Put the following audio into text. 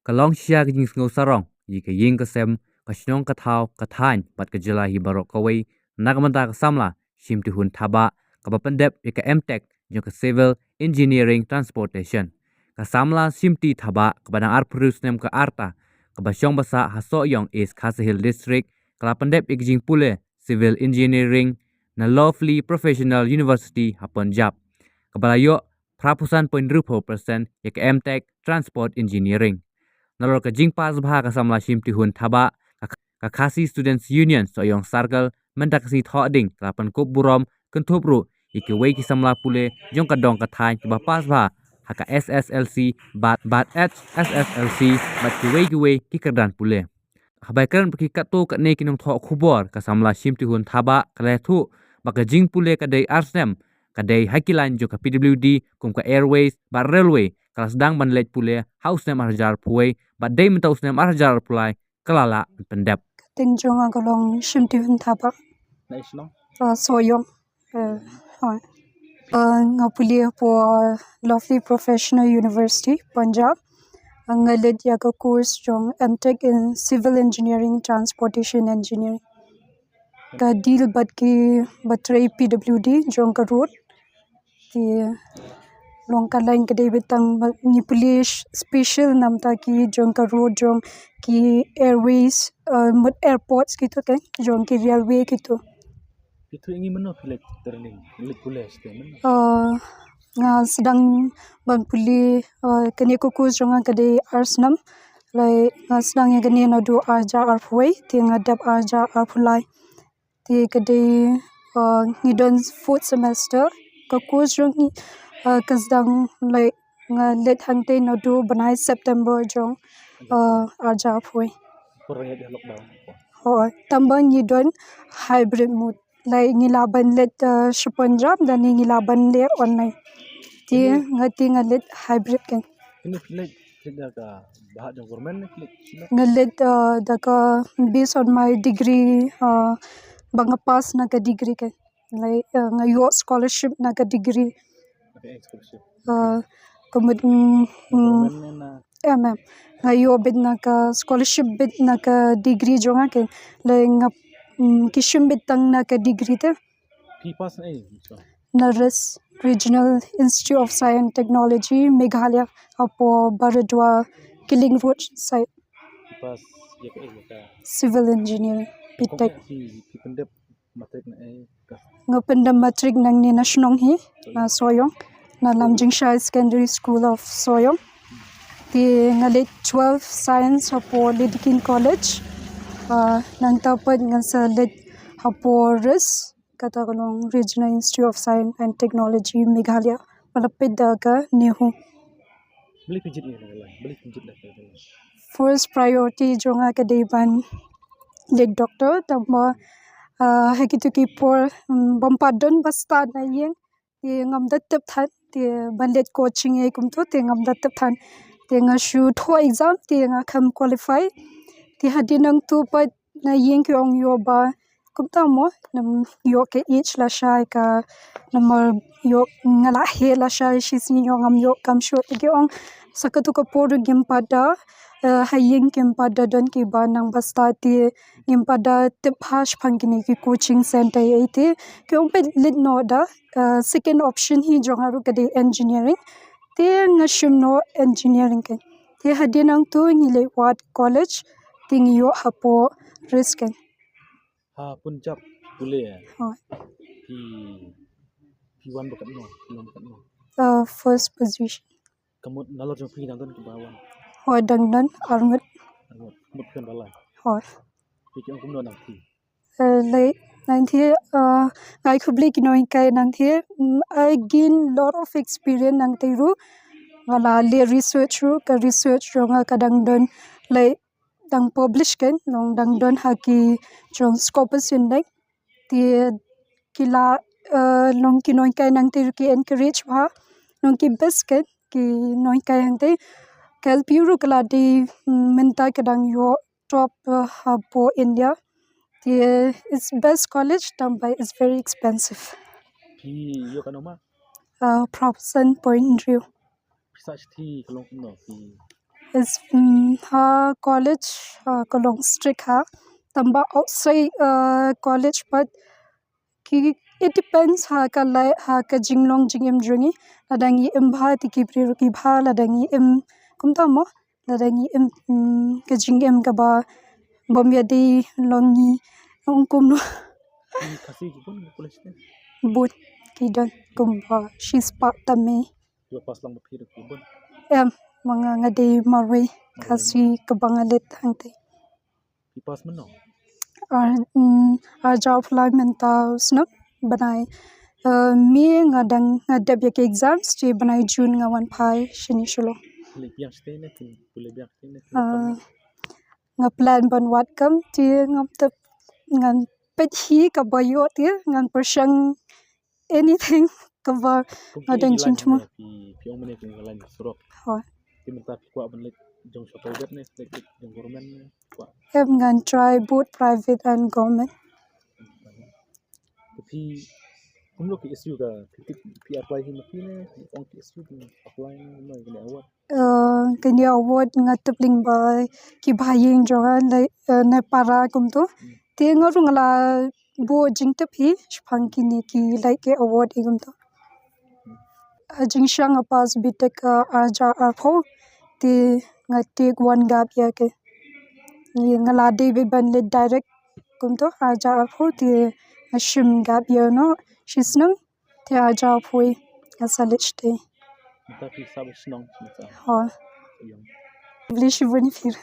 kalong sia ke jing sngo sarong yi ke ying ke sem ka shnong ka thau ka thain pat ke jela hi barok ka wei nagamanta ka samla Shimtihun Thabah ka ba Pyndep ka mtech jo ka civil engineering transportation ka samla Shimti Thabah ka ba ar prus nem ka arta ka ba syong basa haso yong is Khasi Hill district ka Pyndep jing pule civil engineering na Lovely Professional University ha Pujap ka ba yo prapusan 0.2% ya ka mtech transport engineering nalor ka jing pas bha ka samla Shimtihun Thabah ka Khasi Students Union so yong circle mendak si thoding lapan kop burom kentopru iki wei ki samla pule jong ka dong ka thai ba pas bha haka SSLC bat at SSLC bat ki wei ki kerdan pule habai kan ki kato ka ne kinong tho khubor ka samla Shimtihun Thabah ka le thu ba ka jing pule ka dei arsem ka dei hakilan jo ka PWD kum ka airways ba railway kelas dang ban let pule house nem arjar puai ba dei mentaus nem arjar pulai kalala Pyndep ting jong agalong Shimtihun Thabah national soyong hoi ngapuli po Lovely Professional University Punjab ngalet ya ka course jong MTech in Civil Engineering Transportation Engineering ka deal bat ki batray PWD jong ka road ti long ka line ka dei bitang ni police special namta ki jong ka road jong ki airways mut airports gitu kan jong ki railway gitu itu ingin meno pilih training pilih pule statement nga sedang ban puli kene ko kus jong ka dei arsnam lai nga sedang ya kene na do arja arfway ti nga dap arja arfulai ti ka dei ngidon fourth semester ka kus jong ka sedang lai nga let hangte na do banai September jong arja arfway kurang ya lockdown ho tambang ngidon hybrid mode lai ngilaban let Punjab dan ngilaban le online ti ngati ngalet hybrid kan ini pilih tidak ka bahag jong government pilih ngalet da ka based on my degree bang pass na ka degree kan lai ngayo scholarship na ka degree komod ma'am ngayo bid na ka scholarship bid na ka degree jonga kan lai ngap kishim bid tang na ka degree ta pass na Naras Regional Institute of Science and Technology Meghalaya apo Baradwa Killing Road site pass Civil Engineering Pyndep Pyndep matric na nga Pyndep matric nang ni national hi na Soyong na Lamjingshire Secondary School of Soyong ti nga late 12 science apo Lidikin College nang tapad nga sa late apo res katagalong Regional Institute of Science and Technology Meghalaya malapit daga Nehu beli pijit first priority jonga kadaiban leg doctor tamba hakitu ki por bompadon basta na yeng ti ngamda tep than ti banlet coaching e kumto ti ngamda tep than ti nga shu tho exam ti nga kham qualify ti hadinang tu pa na yeng ki ong yo ba kumta mo nam yo ke each la shai ka namar yo ngala he la shai shi sin yo ngam yo kam shu ti ong sakatu ka por gim pada hayeng kim pada don ki ba nang basta ti gim pada tip hash phangini ki coaching center ai ti ki ong pe lit no da second option hi jongaru ka de engineering ti ngashim no engineering ke ti hadinang tu ngile wat college ting yo hapo risk ha Pujap pule ha P1 bakat no first position kamu nalor jong pi nang ke bawah ho dangdan armut mut kan bala ho ki ong kum no nang pi lai nang thi ngai khubli ki noi kai nang thi I gain lot of experience nang te ru wala le research ru ka research ronga kadang don lai dang publish kan long dang don haki jong scopus in dai ti kila long ki noi kai nang te ki encourage ba long ki best kan ki noi kai hang te kal piru kala di menta kadang yo top po India ti it's best college tambai is very expensive pi yo kanoma Propson point drew research thi kalong no pi is ha college kalong strict ha tamba outside college but ki it depends ha ka lai ha ka jinglong jingem dringi ladangi bha ti ki pri ki bha ladangi kum ta mo ladangi ka jingem ka ba bom ya di longi kum no Kasi pun college ni. but ki don kum ba she's part tame Dua pas lang mapir ko bun. mga ngade marwe kasi kabangalit hangte Ipas man no. job fly mental snap banai mi ngadep ya ke exams ci banai June ngawan pai shini shulo Boleh biang stay ni tu. Boleh biang stay ni. nga plan ban wat kam ti ngam tep ngan pet hi ka bayo ti ngan persang anything ka ba ngadang cintuma Pi ong mana kung lain surok. ha Ti minta kuat balik jong shopper web ni, jong government ni kuat. em ngan try both private and government Tapi kung lo ki issue ka, pi apply hi maki ni, ong ki issue ki apply ni mai kena award. kanya award nga tepling ba ki bhaying jonga lai na para kum to te ngaru ngala bo jing tep hi shphang ki ni ki lai ke award igum to jing shang pas bitek arja arpho te nga take one gap ya ke ni ngala de be ban le direct kum to arja arpho te shim gap ya no shisnam te arja phoi asalich te Minta pi sabit senang minta. ha Yang English bonifir